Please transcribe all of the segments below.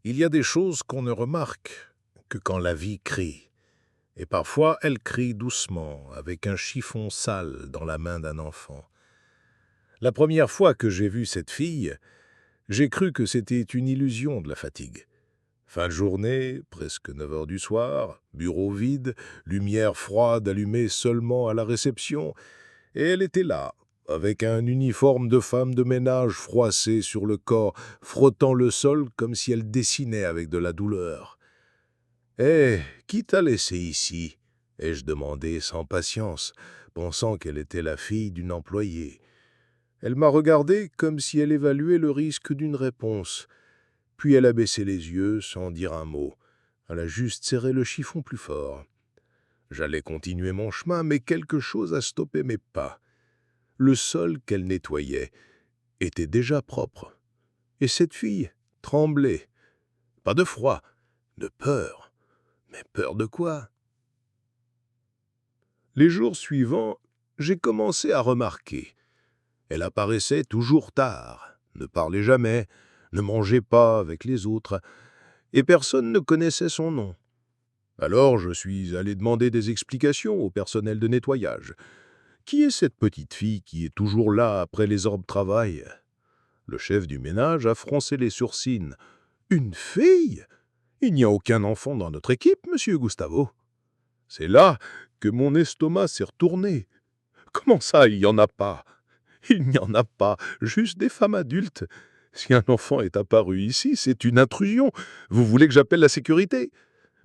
Il y a des choses qu'on ne remarque que quand la vie crie. Et parfois, elle crie doucement, avec un chiffon sale dans la main d'un enfant. La première fois que j'ai vu cette fille, j'ai cru que c'était une illusion de la fatigue. Fin de journée, presque 9 heures du soir, bureau vide, lumière froide allumée seulement à la réception, et elle était là, avec un uniforme de femme de ménage froissé sur le corps, frottant le sol comme si elle dessinait avec de la douleur. « Hé, qui t'a laissé ici ?» ai-je demandé sans patience, pensant qu'elle était la fille d'une employée. Elle m'a regardé comme si elle évaluait le risque d'une réponse. Puis elle a baissé les yeux sans dire un mot. Elle a juste serré le chiffon plus fort. J'allais continuer mon chemin, mais quelque chose a stoppé mes pas. Le sol qu'elle nettoyait était déjà propre. Et cette fille tremblait. Pas de froid, de peur. Mais peur de quoi? Les jours suivants, j'ai commencé à remarquer. Elle apparaissait toujours tard, ne parlait jamais, ne mangeait pas avec les autres, et personne ne connaissait son nom. Alors je suis allé demander des explications au personnel de nettoyage. Qui est cette petite fille qui est toujours là après les heures de travail? Le chef du ménage a froncé les sourcils. Une fille? Il n'y a aucun enfant dans notre équipe, monsieur Gustavo. C'est là que mon estomac s'est retourné. Comment ça, il n'y en a pas? Il n'y en a pas, juste des femmes adultes. Si un enfant est apparu ici, c'est une intrusion. Vous voulez que j'appelle la sécurité?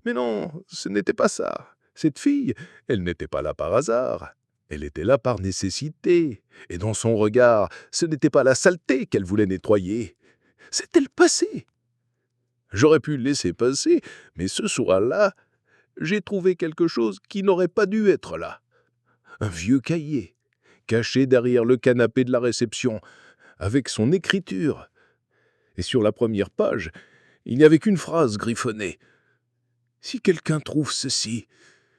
Mais non, ce n'était pas ça. Cette fille, elle n'était pas là par hasard. Elle était là par nécessité. Et dans son regard, ce n'était pas la saleté qu'elle voulait nettoyer. C'était le passé. J'aurais pu le laisser passer, mais ce soir-là, j'ai trouvé quelque chose qui n'aurait pas dû être là. Un vieux cahier, caché derrière le canapé de la réception, avec son écriture. Et sur la première page, il n'y avait qu'une phrase griffonnée. « Si quelqu'un trouve ceci,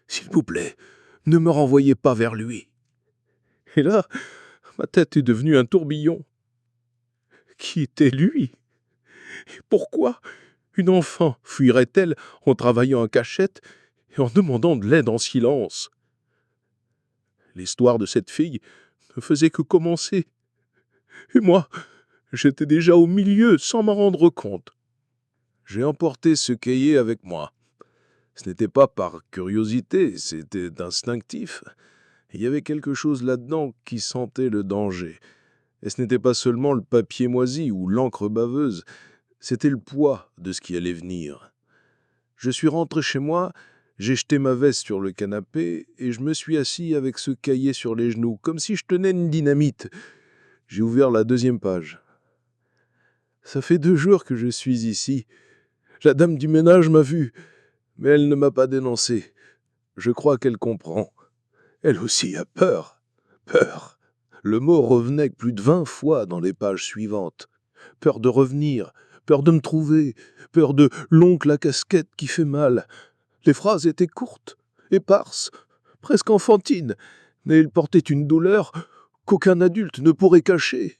s'il vous plaît, ne me renvoyez pas vers lui. » Et là, ma tête est devenue un tourbillon. Qui était lui? Et pourquoi une enfant fuirait-elle en travaillant en cachette et en demandant de l'aide en silence? L'histoire de cette fille ne faisait que commencer. Et moi, j'étais déjà au milieu sans m'en rendre compte. J'ai emporté ce cahier avec moi. Ce n'était pas par curiosité, c'était instinctif. Il y avait quelque chose là-dedans qui sentait le danger. Et ce n'était pas seulement le papier moisi ou l'encre baveuse, c'était le poids de ce qui allait venir. Je suis rentré chez moi, j'ai jeté ma veste sur le canapé et je me suis assis avec ce cahier sur les genoux, comme si je tenais une dynamite. J'ai ouvert la 2e page. Ça fait 2 jours que je suis ici. La dame du ménage m'a vu, mais elle ne m'a pas dénoncé. Je crois qu'elle comprend. Elle aussi a peur. Peur. Le mot revenait plus de 20 fois dans les pages suivantes. Peur de revenir, peur de me trouver, peur de l'oncle à casquette qui fait mal. Les phrases étaient courtes, éparses, presque enfantines, mais elles portaient une douleur qu'aucun adulte ne pourrait cacher.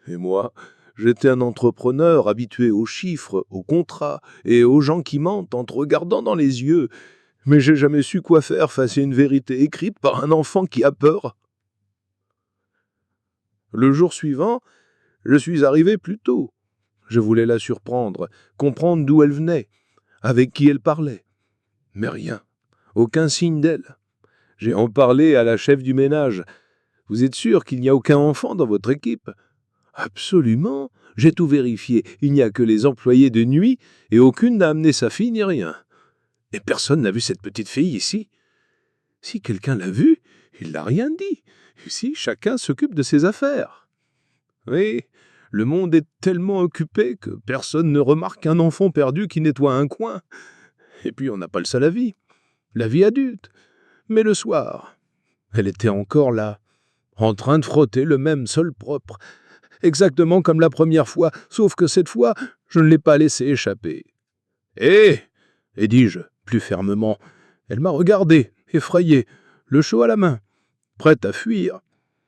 Et moi, j'étais un entrepreneur habitué aux chiffres, aux contrats et aux gens qui mentent en te regardant dans les yeux. Mais j'ai jamais su quoi faire face à une vérité écrite par un enfant qui a peur. Le jour suivant, je suis arrivé plus tôt. Je voulais la surprendre, comprendre d'où elle venait, avec qui elle parlait. Mais rien, aucun signe d'elle. J'ai en parlé à la chef du ménage. « Vous êtes sûr qu'il n'y a aucun enfant dans votre équipe ?»« Absolument, j'ai tout vérifié. Il n'y a que les employés de nuit et aucune n'a amené sa fille ni rien. Et personne n'a vu cette petite fille ici. Si quelqu'un l'a vue, il n'a rien dit. Ici, chacun s'occupe de ses affaires. » Oui, le monde est tellement occupé que personne ne remarque un enfant perdu qui nettoie un coin. Et puis on n'a pas le seul avis, la vie adulte. Mais le soir, elle était encore là, en train de frotter le même sol propre, exactement comme la première fois, sauf que cette fois, je ne l'ai pas laissé échapper. « Hé !» ai dis-je, plus fermement. Elle m'a regardé, effrayée, le seau à la main, prête à fuir.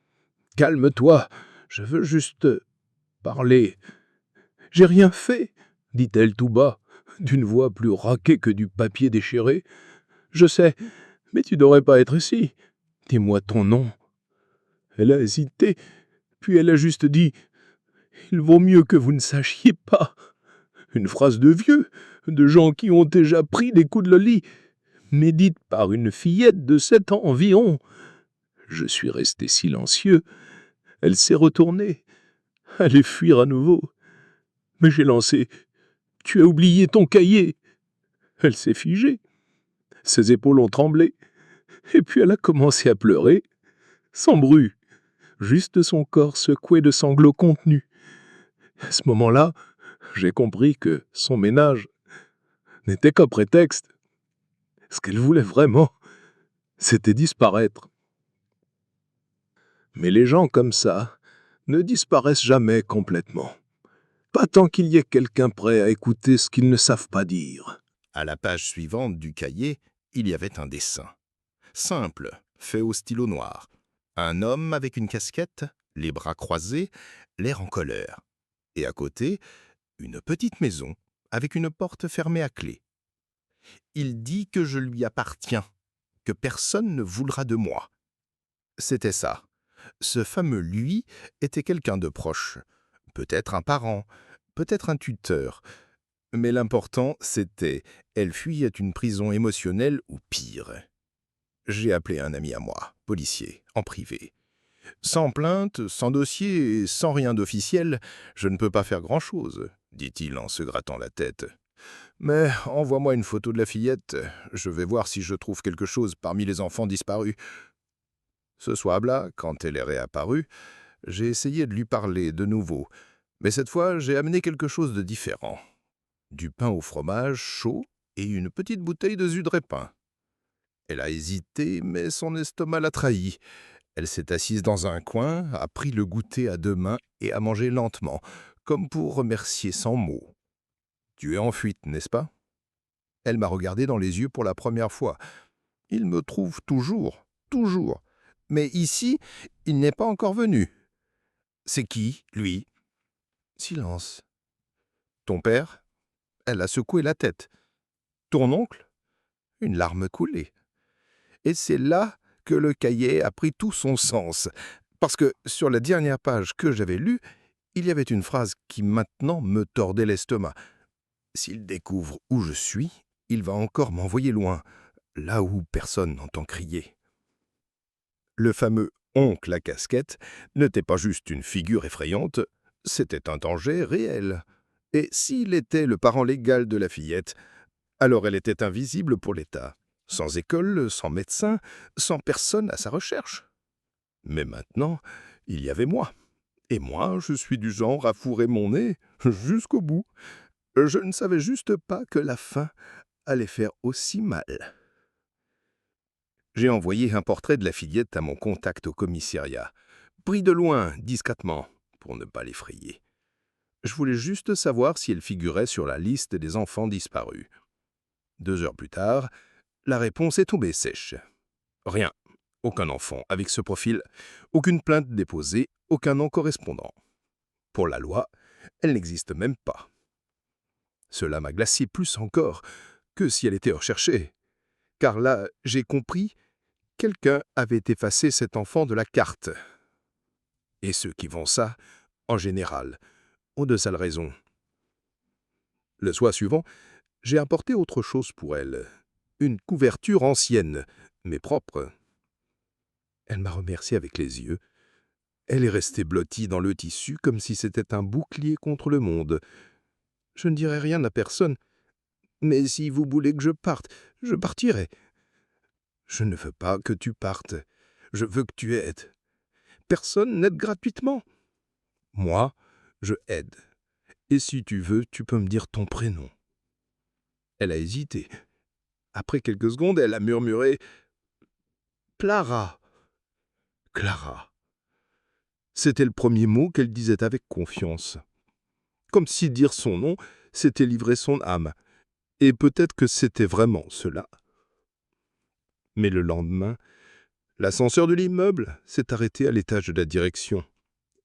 « Calme-toi, je veux juste parler. »« J'ai rien fait, dit-elle tout bas. d'une voix plus raquée que du papier déchiré. « Je sais, mais tu devrais pas être ici. Dis-moi ton nom. » Elle a hésité, puis elle a juste dit « Il vaut mieux que vous ne sachiez pas. » Une phrase de vieux, de gens qui ont déjà pris des coups de lit, mais dite par une fillette de 7 ans environ. Je suis resté silencieux. Elle s'est retournée, allait fuir à nouveau. Mais j'ai lancé « Tu as oublié ton cahier !» Elle s'est figée. Ses épaules ont tremblé. Et puis elle a commencé à pleurer, sans bruit, juste son corps secoué de sanglots contenus. À ce moment-là, j'ai compris que son ménage n'était qu'un prétexte. Ce qu'elle voulait vraiment, c'était disparaître. Mais les gens comme ça ne disparaissent jamais complètement. Pas tant qu'il y ait quelqu'un prêt à écouter ce qu'ils ne savent pas dire. À la page suivante du cahier, il y avait un dessin. Simple, fait au stylo noir. Un homme avec une casquette, les bras croisés, l'air en colère. Et à côté, une petite maison avec une porte fermée à clé. Il dit que je lui appartiens, que personne ne voudra de moi. C'était ça. Ce fameux lui était quelqu'un de proche. Peut-être un parent, peut-être un tuteur. Mais l'important, c'était elle fuyait une prison émotionnelle ou pire. J'ai appelé un ami à moi, policier, en privé. Sans plainte, sans dossier et sans rien d'officiel, je ne peux pas faire grand-chose, dit-il en se grattant la tête. Mais envoie-moi une photo de la fillette, je vais voir si je trouve quelque chose parmi les enfants disparus. Ce soir-là, quand elle est réapparue, j'ai essayé de lui parler de nouveau, mais cette fois, j'ai amené quelque chose de différent. Du pain au fromage chaud et une petite bouteille de jus de raisin. Elle a hésité, mais son estomac l'a trahi. Elle s'est assise dans un coin, a pris le goûter à 2 mains et a mangé lentement, comme pour remercier sans mots. « Tu es en fuite, n'est-ce pas ?» Elle m'a regardé dans les yeux pour la première fois. Il me trouve toujours. Mais ici, il n'est pas encore venu. C'est qui, lui? Silence. Ton père? Elle a secoué la tête. Ton oncle? Une larme coulée. Et c'est là que le cahier a pris tout son sens, parce que sur la dernière page que j'avais lue, il y avait une phrase qui maintenant me tordait l'estomac. S'il découvre où je suis, il va encore m'envoyer loin, là où personne n'entend crier. Le fameux oncle à casquette n'était pas juste une figure effrayante, c'était un danger réel. Et s'il était le parent légal de la fillette, alors elle était invisible pour l'État. Sans école, sans médecin, sans personne à sa recherche. Mais maintenant, il y avait moi. Et moi, je suis du genre à fourrer mon nez jusqu'au bout. Je ne savais juste pas que la fin allait faire aussi mal. J'ai envoyé un portrait de la fillette à mon contact au commissariat, pris de loin, discrètement, pour ne pas l'effrayer. Je voulais juste savoir si elle figurait sur la liste des enfants disparus. 2 heures plus tard, la réponse est tombée sèche. Rien. Aucun enfant avec ce profil, aucune plainte déposée, aucun nom correspondant. Pour la loi, elle n'existe même pas. Cela m'a glacé plus encore que si elle était recherchée. Car là, j'ai compris, quelqu'un avait effacé cet enfant de la carte. Et ceux qui font ça, en général, ont de sales raisons. Le soir suivant, j'ai apporté autre chose pour elle. Une couverture ancienne, mais propre. Elle m'a remercié avec les yeux. Elle est restée blottie dans le tissu comme si c'était un bouclier contre le monde. Je ne dirai rien à personne. Mais si vous voulez que je parte, je partirai. Je ne veux pas que tu partes. Je veux que tu aides. Personne n'aide gratuitement. Moi, je aide. Et si tu veux, tu peux me dire ton prénom. Elle a hésité. Après quelques secondes, elle a murmuré « Clara ». Clara. C'était le premier mot qu'elle disait avec confiance. Comme si dire son nom, c'était livrer son âme. Et peut-être que c'était vraiment cela. Mais le lendemain, l'ascenseur de l'immeuble s'est arrêté à l'étage de la direction.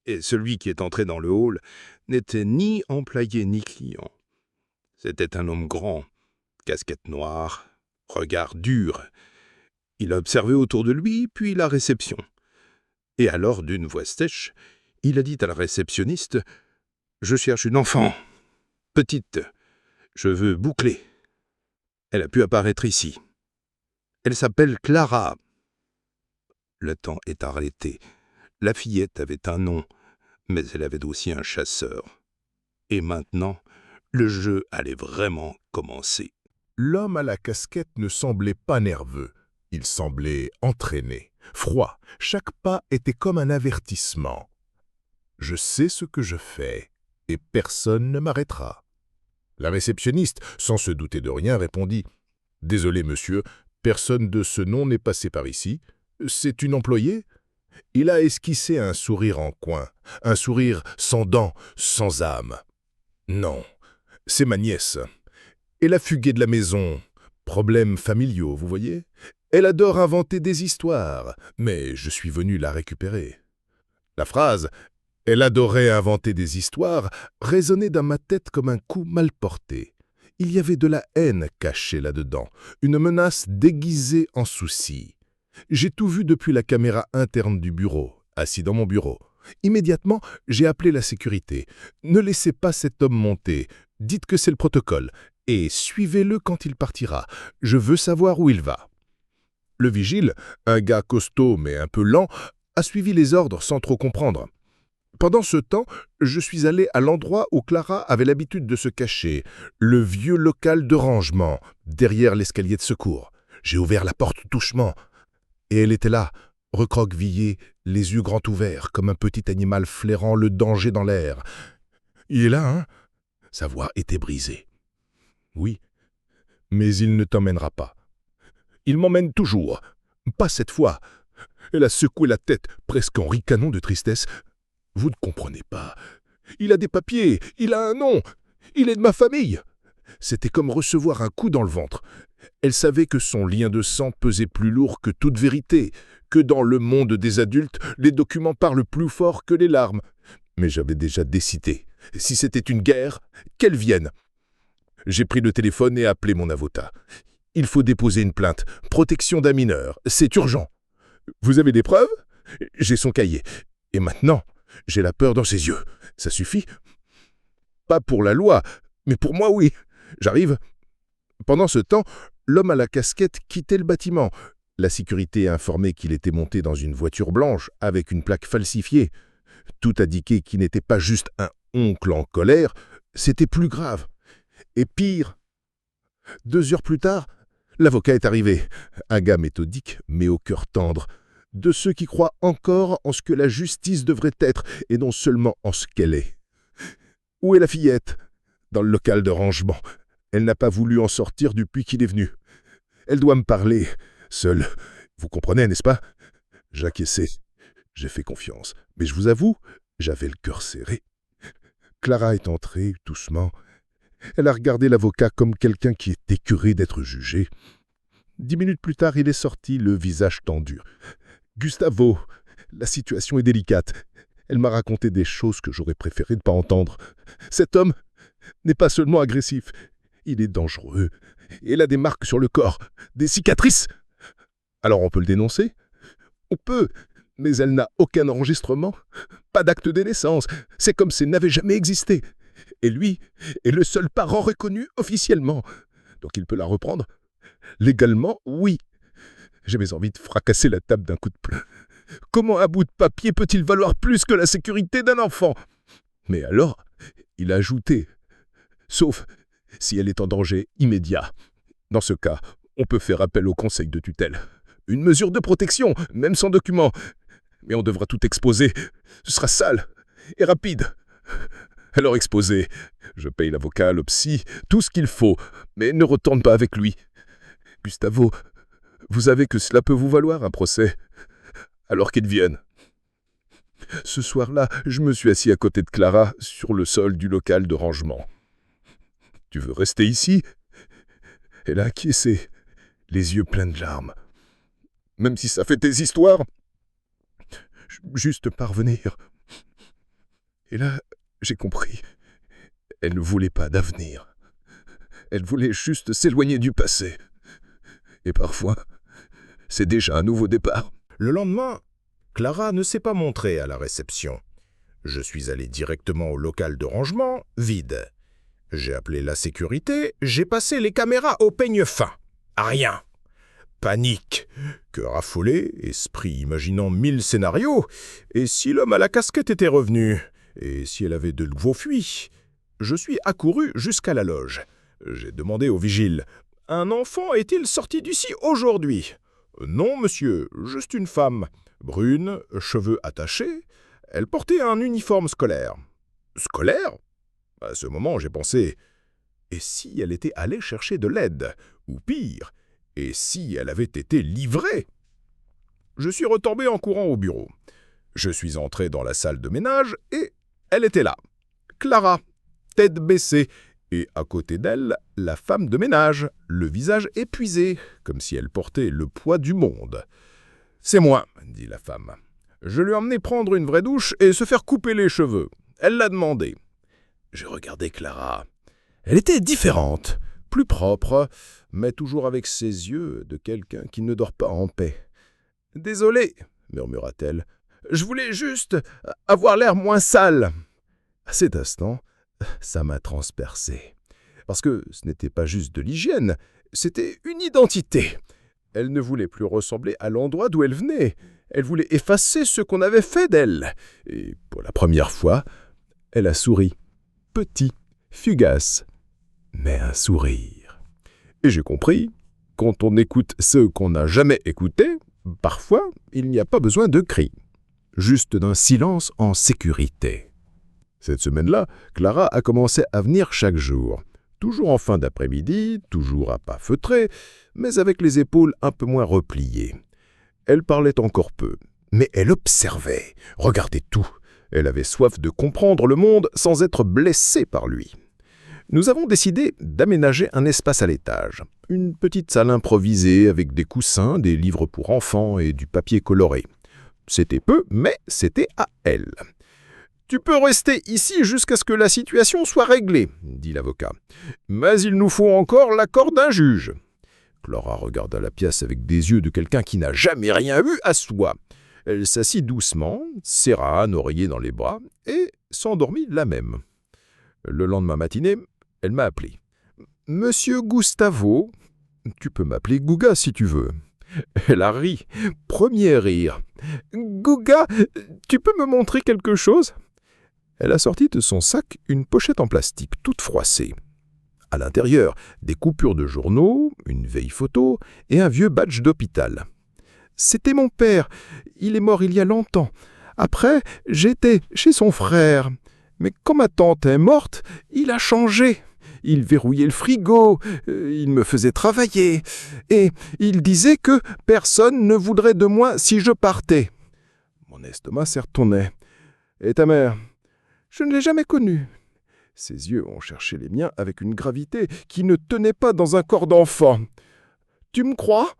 Et celui qui est entré dans le hall n'était ni employé ni client. C'était un homme grand, casquette noire, regard dur. Il a observé autour de lui, puis la réception. Et alors, d'une voix sèche, il a dit à la réceptionniste « Je cherche une enfant, petite, cheveux bouclés. Elle a pu apparaître ici. Elle s'appelle Clara. » Le temps est arrêté. La fillette avait un nom, mais elle avait aussi un chasseur. Et maintenant, le jeu allait vraiment commencer. L'homme à la casquette ne semblait pas nerveux. Il semblait entraîné, froid. Chaque pas était comme un avertissement. Je sais ce que je fais, et personne ne m'arrêtera. La réceptionniste, sans se douter de rien, répondit « Désolé, monsieur, personne de ce nom n'est passé par ici. C'est une employée ?» Il a esquissé un sourire en coin, un sourire sans dents, sans âme. « Non, c'est ma nièce. Elle a fugué de la maison. Problèmes familiaux, vous voyez? Elle adore inventer des histoires, mais je suis venu la récupérer. » La phrase « Elle adorait inventer des histoires » résonnait dans ma tête comme un coup mal porté. Il y avait de la haine cachée là-dedans, une menace déguisée en souci. J'ai tout vu depuis la caméra interne du bureau, assis dans mon bureau. Immédiatement, j'ai appelé la sécurité. Ne laissez pas cet homme monter. Dites que c'est le protocole. Et suivez-le quand il partira. Je veux savoir où il va. Le vigile, un gars costaud mais un peu lent, a suivi les ordres sans trop comprendre. Pendant ce temps, je suis allé à l'endroit où Clara avait l'habitude de se cacher, le vieux local de rangement, derrière l'escalier de secours. J'ai ouvert la porte doucement. Et elle était là, recroquevillée, les yeux grands ouverts, comme un petit animal flairant le danger dans l'air. « Il est là, hein ?» Sa voix était brisée. « Oui, mais il ne t'emmènera pas. Il m'emmène toujours. Pas cette fois. » Elle a secoué la tête, presque en ricanant de tristesse. « Vous ne comprenez pas. Il a des papiers, il a un nom, il est de ma famille. » C'était comme recevoir un coup dans le ventre. Elle savait que son lien de sang pesait plus lourd que toute vérité, que dans le monde des adultes, les documents parlent plus fort que les larmes. Mais j'avais déjà décidé. Si c'était une guerre, qu'elle vienne. J'ai pris le téléphone et appelé mon avocat. Il faut déposer une plainte. Protection d'un mineur. C'est urgent. Vous avez des preuves? J'ai son cahier. Et maintenant, j'ai la peur dans ses yeux. Ça suffit? Pas pour la loi, mais pour moi, oui. J'arrive. Pendant ce temps, l'homme à la casquette quittait le bâtiment. La sécurité a informé qu'il était monté dans une voiture blanche avec une plaque falsifiée. Tout indiquait qu'il n'était pas juste un oncle en colère, c'était plus grave. Et pire, 2 heures plus tard, l'avocat est arrivé. Un gars méthodique, mais au cœur tendre. De ceux qui croient encore en ce que la justice devrait être, et non seulement en ce qu'elle est. Où est la fillette? Dans le local de rangement. Elle n'a pas voulu en sortir depuis qu'il est venu. Elle doit me parler, seule. Vous comprenez, n'est-ce pas? J'acquiesçais. J'ai fait confiance. Mais je vous avoue, j'avais le cœur serré. Clara est entrée, doucement. Elle a regardé l'avocat comme quelqu'un qui est écœuré d'être jugé. 10 minutes plus tard, il est sorti, le visage tendu. « Gustavo, la situation est délicate. Elle m'a raconté des choses que j'aurais préféré ne pas entendre. Cet homme n'est pas seulement agressif, il est dangereux. Il a des marques sur le corps, des cicatrices. Alors on peut le dénoncer? On peut, mais elle n'a aucun enregistrement, pas d'acte de naissance. C'est comme si elle n'avait jamais existé. Et lui est le seul parent reconnu officiellement. Donc il peut la reprendre? Légalement, oui. J'ai envie de fracasser la table d'un coup de poing. Comment un bout de papier peut-il valoir plus que la sécurité d'un enfant? Mais alors, il a ajouté, sauf si elle est en danger immédiat. Dans ce cas, on peut faire appel au conseil de tutelle. Une mesure de protection, même sans document. Mais on devra tout exposer. Ce sera sale et rapide. Alors exposez. Je paye l'avocat, le psy, tout ce qu'il faut, mais ne retourne pas avec lui. Gustavo, vous savez que cela peut vous valoir un procès. Alors qu'il vienne. Ce soir-là, je me suis assis à côté de Clara, sur le sol du local de rangement. « Tu veux rester ici ?» Elle a acquiescé, les yeux pleins de larmes. « Même si ça fait tes histoires, juste parvenir. » Et là, j'ai compris. Elle ne voulait pas d'avenir. Elle voulait juste s'éloigner du passé. Et parfois, c'est déjà un nouveau départ. Le lendemain, Clara ne s'est pas montrée à la réception. Je suis allé directement au local de rangement, vide. J'ai appelé la sécurité, j'ai passé les caméras au peigne fin. Rien. Panique. Cœur affolé, esprit imaginant 1000 scénarios. Et si l'homme à la casquette était revenu? Et si elle avait de nouveau fui? Je suis accouru jusqu'à la loge. J'ai demandé au vigile. « Un enfant est-il sorti d'ici aujourd'hui ?»« Non, monsieur, juste une femme. Brune, cheveux attachés. Elle portait un uniforme scolaire. »« Scolaire ?» À ce moment, j'ai pensé, et si elle était allée chercher de l'aide? Ou pire, et si elle avait été livrée? Je suis retombé en courant au bureau. Je suis entré dans la salle de ménage et elle était là. Clara, tête baissée, et à côté d'elle, la femme de ménage, le visage épuisé, comme si elle portait le poids du monde. « C'est moi, » dit la femme. Je lui ai emmené prendre une vraie douche et se faire couper les cheveux. Elle l'a demandé. J'ai regardé Clara. Elle était différente, plus propre, mais toujours avec ses yeux de quelqu'un qui ne dort pas en paix. « Désolée, » murmura-t-elle. « Je voulais juste avoir l'air moins sale. » À cet instant, ça m'a transpercé. Parce que ce n'était pas juste de l'hygiène, c'était une identité. Elle ne voulait plus ressembler à l'endroit d'où elle venait. Elle voulait effacer ce qu'on avait fait d'elle. Et pour la première fois, elle a souri. Petit, fugace, mais un sourire. Et j'ai compris, quand on écoute ce qu'on n'a jamais écouté, parfois, il n'y a pas besoin de cris, juste d'un silence en sécurité. Cette semaine-là, Clara a commencé à venir chaque jour. Toujours en fin d'après-midi, toujours à pas feutrés, mais avec les épaules un peu moins repliées. Elle parlait encore peu, mais elle observait, regardait tout. Elle avait soif de comprendre le monde sans être blessée par lui. Nous avons décidé d'aménager un espace à l'étage. Une petite salle improvisée avec des coussins, des livres pour enfants et du papier coloré. C'était peu, mais c'était à elle. « Tu peux rester ici jusqu'à ce que la situation soit réglée, » dit l'avocat. « Mais il nous faut encore l'accord d'un juge. » Clara regarda la pièce avec des yeux de quelqu'un qui n'a jamais rien eu à soi. Elle s'assit doucement, serra un oreiller dans les bras et s'endormit là même. Le lendemain matinée, elle m'a appelé. « Monsieur Gustavo, tu peux m'appeler Gouga si tu veux. » Elle a ri. Premier rire. « Gouga, tu peux me montrer quelque chose ?» Elle a sorti de son sac une pochette en plastique toute froissée. À l'intérieur, des coupures de journaux, une vieille photo et un vieux badge d'hôpital. « C'était mon père. Il est mort il y a longtemps. Après, j'étais chez son frère. Mais quand ma tante est morte, il a changé. Il verrouillait le frigo, il me faisait travailler. Et il disait que personne ne voudrait de moi si je partais. » Mon estomac s'est retourné. « Et ta mère ?»« Je ne l'ai jamais connue. » Ses yeux ont cherché les miens avec une gravité qui ne tenait pas dans un corps d'enfant. « Tu me crois ?»«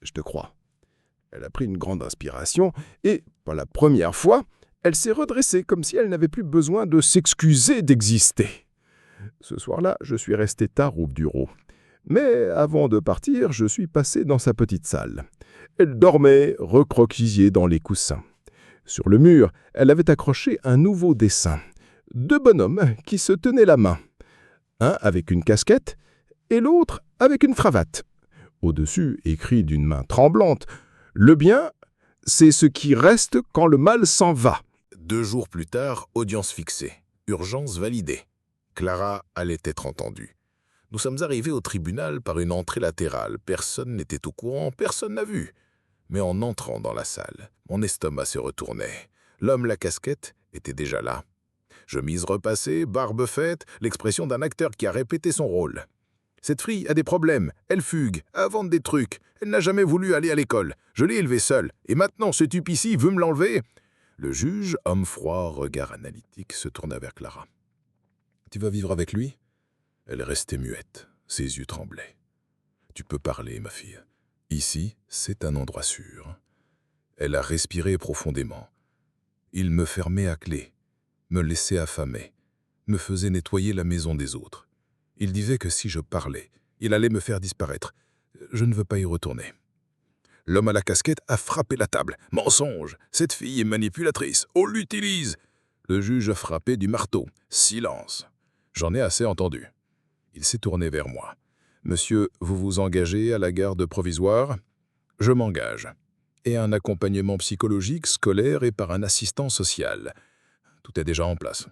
Je te crois. » Elle a pris une grande inspiration et, pour la première fois, elle s'est redressée comme si elle n'avait plus besoin de s'excuser d'exister. Ce soir-là, je suis resté tard au bureau. Mais avant de partir, je suis passé dans sa petite salle. Elle dormait, recroquevillée dans les coussins. Sur le mur, elle avait accroché un nouveau dessin. 2 bonhommes qui se tenaient la main. Un avec une casquette et l'autre avec une cravate. Au-dessus, écrit d'une main tremblante, « Le bien, c'est ce qui reste quand le mal s'en va. » 2 jours plus tard, audience fixée. Urgence validée. Clara allait être entendue. Nous sommes arrivés au tribunal par une entrée latérale. Personne n'était au courant, personne n'a vu. Mais en entrant dans la salle, mon estomac se retournait. L'homme la casquette était déjà là. Chemise repassée, barbe faite, l'expression d'un acteur qui a répété son rôle. Cette fille a des problèmes, elle fugue, invente des trucs. Elle n'a jamais voulu aller à l'école. Je l'ai élevée seule. Et maintenant, ce type ici veut me l'enlever. Le juge, homme froid, regard analytique, se tourna vers Clara. « Tu vas vivre avec lui ?» Elle restait muette, ses yeux tremblaient. « Tu peux parler, ma fille. Ici, c'est un endroit sûr. » Elle a respiré profondément. Il me fermait à clé, me laissait affamé, me faisait nettoyer la maison des autres. Il disait que si je parlais, il allait me faire disparaître. Je ne veux pas y retourner. L'homme à la casquette a frappé la table. « Mensonge! Cette fille est manipulatrice. On l'utilise !» Le juge a frappé du marteau. « Silence !» J'en ai assez entendu. Il s'est tourné vers moi. « Monsieur, vous vous engagez à la garde provisoire ?»« Je m'engage. Et un accompagnement psychologique, scolaire et par un assistant social. Tout est déjà en place.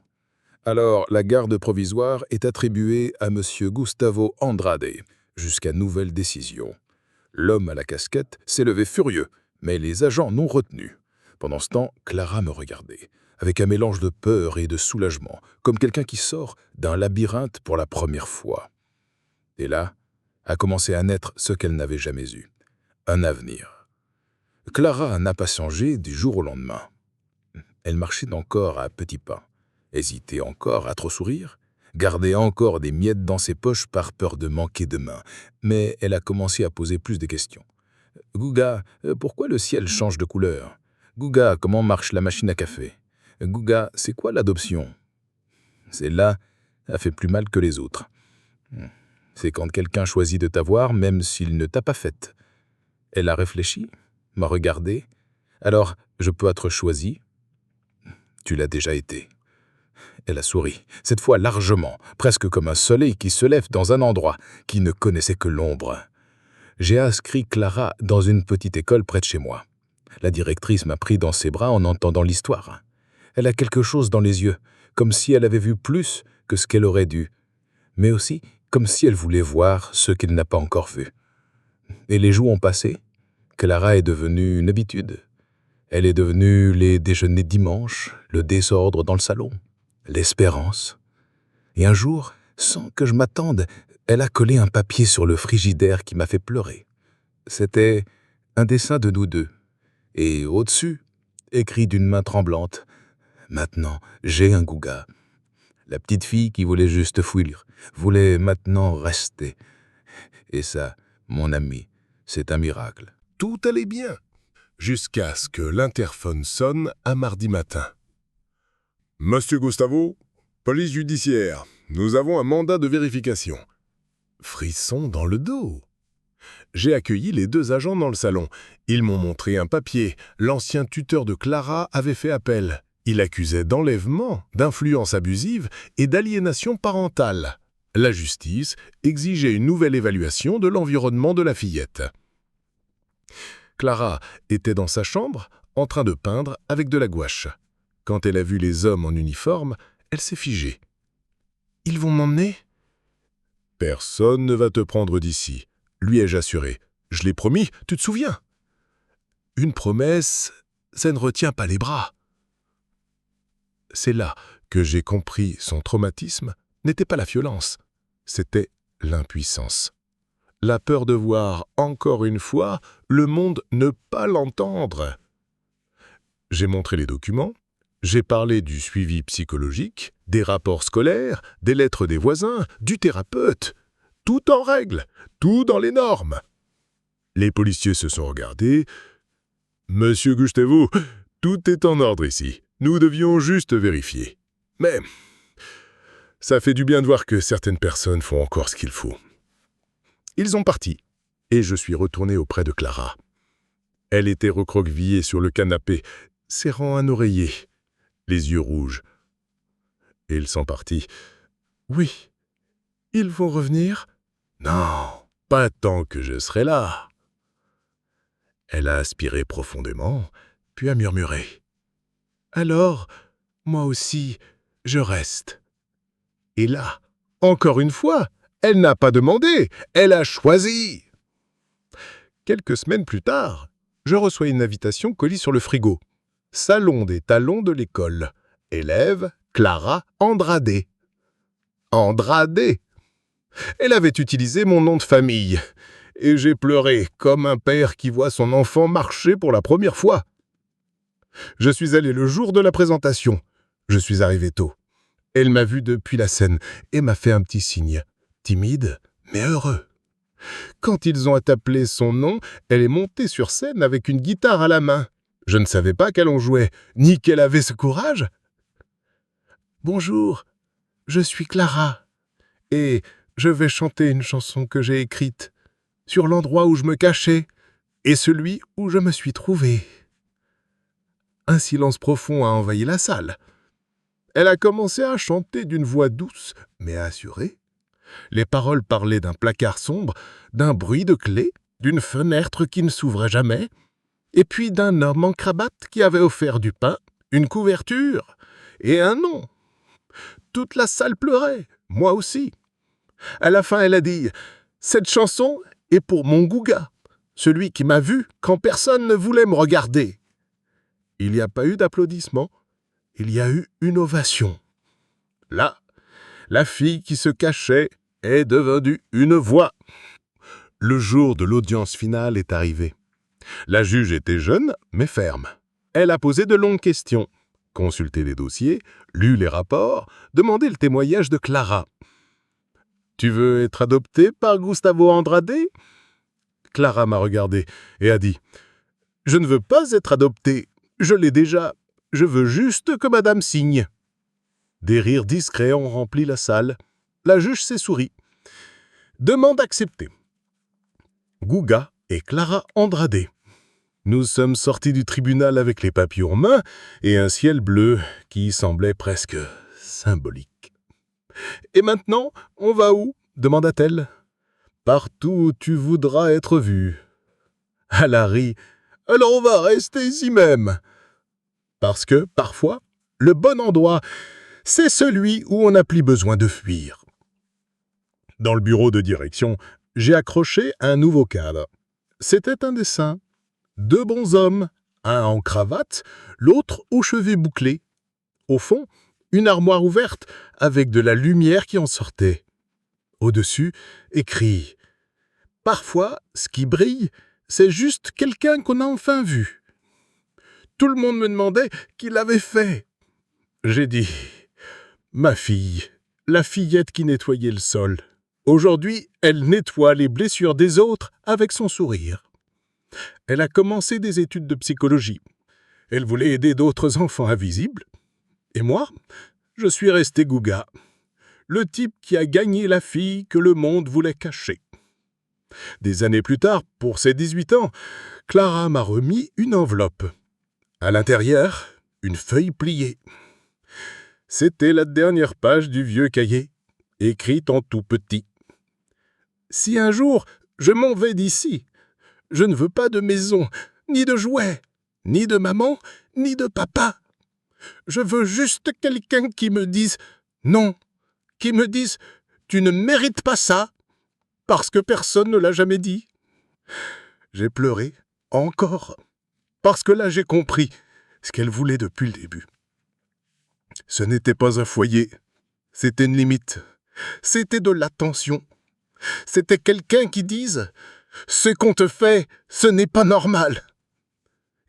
Alors, la garde provisoire est attribuée à monsieur Gustavo Andrade, jusqu'à nouvelle décision. » L'homme à la casquette s'est levé furieux, mais les agents n'ont retenu. Pendant ce temps, Clara me regardait, avec un mélange de peur et de soulagement, comme quelqu'un qui sort d'un labyrinthe pour la première fois. Et là, a commencé à naître ce qu'elle n'avait jamais eu, un avenir. Clara n'a pas changé du jour au lendemain. Elle marchait encore à petits pas, hésitait encore à trop sourire, gardait encore des miettes dans ses poches par peur de manquer de main, mais elle a commencé à poser plus de questions. « Gouga, pourquoi le ciel change de couleur? Gouga, comment marche la machine à café? Gouga, c'est quoi l'adoption ?» Celle-là a fait plus mal que les autres. C'est quand quelqu'un choisit de t'avoir, même s'il ne t'a pas faite. Elle a réfléchi, m'a regardé. « Alors, je peux être choisie? » « Tu l'as déjà été. » Elle a souri, cette fois largement, presque comme un soleil qui se lève dans un endroit qui ne connaissait que l'ombre. J'ai inscrit Clara dans une petite école près de chez moi. La directrice m'a pris dans ses bras en entendant l'histoire. Elle a quelque chose dans les yeux, comme si elle avait vu plus que ce qu'elle aurait dû, mais aussi comme si elle voulait voir ce qu'elle n'a pas encore vu. Et les jours ont passé. Clara est devenue une habitude. Elle est devenue les déjeuners dimanche, le désordre dans le salon, l'espérance. Et un jour, sans que je m'attende, elle a collé un papier sur le frigidaire qui m'a fait pleurer. C'était un dessin de nous deux. Et au-dessus, écrit d'une main tremblante, « Maintenant, j'ai un Gouga. » La petite fille qui voulait juste fuir, voulait maintenant rester. Et ça, mon ami, c'est un miracle. Tout allait bien, jusqu'à ce que l'interphone sonne un mardi matin. « Monsieur Gustavo, police judiciaire, nous avons un mandat de vérification. » Frisson dans le dos. J'ai accueilli les deux agents dans le salon. Ils m'ont montré un papier. L'ancien tuteur de Clara avait fait appel. Il accusait d'enlèvement, d'influence abusive et d'aliénation parentale. La justice exigeait une nouvelle évaluation de l'environnement de la fillette. Clara était dans sa chambre, en train de peindre avec de la gouache. Quand elle a vu les hommes en uniforme, elle s'est figée. « Ils vont m'emmener ?»« Personne ne va te prendre d'ici, » lui ai-je assuré. « Je l'ai promis, tu te souviens ?»« Une promesse, ça ne retient pas les bras. » C'est là que j'ai compris son traumatisme n'était pas la violence, c'était l'impuissance. La peur de voir, encore une fois, le monde ne pas l'entendre. J'ai montré les documents, j'ai parlé du suivi psychologique, des rapports scolaires, des lettres des voisins, du thérapeute. Tout en règle, tout dans les normes. Les policiers se sont regardés. « Monsieur Gustavo, tout est en ordre ici. Nous devions juste vérifier. Mais ça fait du bien de voir que certaines personnes font encore ce qu'il faut. » Ils ont parti, et je suis retourné auprès de Clara. Elle était recroquevillée sur le canapé, serrant un oreiller, les yeux rouges. Ils sont partis. « Oui, ils vont revenir ?»« Non, pas tant que je serai là. » Elle a aspiré profondément, puis a murmuré. « Alors, moi aussi, je reste. » Et là, encore une fois, elle n'a pas demandé, elle a choisi. Quelques semaines plus tard, je reçois une invitation collée sur le frigo. Salon des talons de l'école. Élève Clara Andrade. Andrade. Elle avait utilisé mon nom de famille. Et j'ai pleuré comme un père qui voit son enfant marcher pour la première fois. Je suis allé le jour de la présentation. Je suis arrivé tôt. Elle m'a vu depuis la scène et m'a fait un petit signe. Timide, mais heureux. Quand ils ont appelé son nom, elle est montée sur scène avec une guitare à la main. Je ne savais pas qu'elle en jouait, ni qu'elle avait ce courage. « Bonjour, je suis Clara. » Et je vais chanter une chanson que j'ai écrite sur l'endroit où je me cachais et celui où je me suis trouvé. » Un silence profond a envahi la salle. Elle a commencé à chanter d'une voix douce, mais assurée. Les paroles parlaient d'un placard sombre, d'un bruit de clé, d'une fenêtre qui ne s'ouvrait jamais, et puis d'un homme en cravate qui avait offert du pain, une couverture et un nom. Toute la salle pleurait, moi aussi. À la fin, elle a dit « Cette chanson est pour mon Gouga, celui qui m'a vu quand personne ne voulait me regarder. » Il n'y a pas eu d'applaudissements, il y a eu une ovation. Là, la fille qui se cachait est devenue une voix. Le jour de l'audience finale est arrivé. La juge était jeune, mais ferme. Elle a posé de longues questions, consulté les dossiers, lu les rapports, demandé le témoignage de Clara. « Tu veux être adoptée par Gustavo Andrade ?» Clara m'a regardé et a dit « Je ne veux pas être adoptée, je l'ai déjà, je veux juste que madame signe. » Des rires discrets ont rempli la salle. La juge s'est sourie. Demande acceptée. Gouga et Clara Andrade. Nous sommes sortis du tribunal avec les papiers en main et un ciel bleu qui semblait presque symbolique. « Et maintenant, on va où ?» demanda-t-elle. « Partout où tu voudras être vue. » Elle a ri. « Alors on va rester ici même. » Parce que, parfois, le bon endroit, c'est celui où on n'a plus besoin de fuir. Dans le bureau de direction, j'ai accroché un nouveau cadre. C'était un dessin. 2 bonshommes, un en cravate, l'autre aux cheveux bouclés. Au fond, une armoire ouverte avec de la lumière qui en sortait. Au-dessus, écrit « Parfois, ce qui brille, c'est juste quelqu'un qu'on a enfin vu. » Tout le monde me demandait qui l'avait fait. J'ai dit « Ma fille, la fillette qui nettoyait le sol. Aujourd'hui, elle nettoie les blessures des autres avec son sourire. » Elle a commencé des études de psychologie. Elle voulait aider d'autres enfants invisibles. Et moi, je suis resté Gouga, le type qui a gagné la fille que le monde voulait cacher. Des années plus tard, pour ses 18 ans, Clara m'a remis une enveloppe. À l'intérieur, une feuille pliée. C'était la dernière page du vieux cahier, écrite en tout petit. « Si un jour je m'en vais d'ici, je ne veux pas de maison, ni de jouets, ni de maman, ni de papa. Je veux juste quelqu'un qui me dise « non », qui me dise « tu ne mérites pas ça », parce que personne ne l'a jamais dit. J'ai pleuré, encore, parce que là j'ai compris ce qu'elle voulait depuis le début. Ce n'était pas un foyer, c'était une limite, c'était de l'attention. C'était quelqu'un qui dise « ce qu'on te fait, ce n'est pas normal ».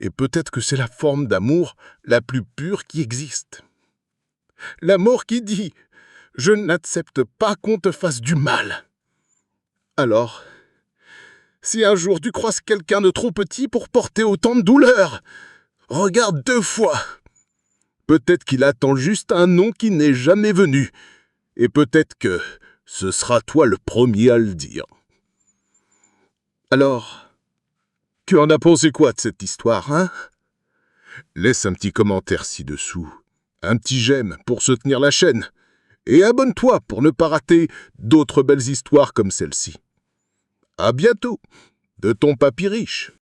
Et peut-être que c'est la forme d'amour la plus pure qui existe. L'amour qui dit « je n'accepte pas qu'on te fasse du mal ». Alors, si un jour tu croises quelqu'un de trop petit pour porter autant de douleur, regarde 2 fois. Peut-être qu'il attend juste un nom qui n'est jamais venu, et peut-être que ce sera toi le premier à le dire. Alors, tu en as pensé quoi de cette histoire, hein? Laisse un petit commentaire ci-dessous, un petit j'aime pour soutenir la chaîne, et abonne-toi pour ne pas rater d'autres belles histoires comme celle-ci. À bientôt, de ton papy riche.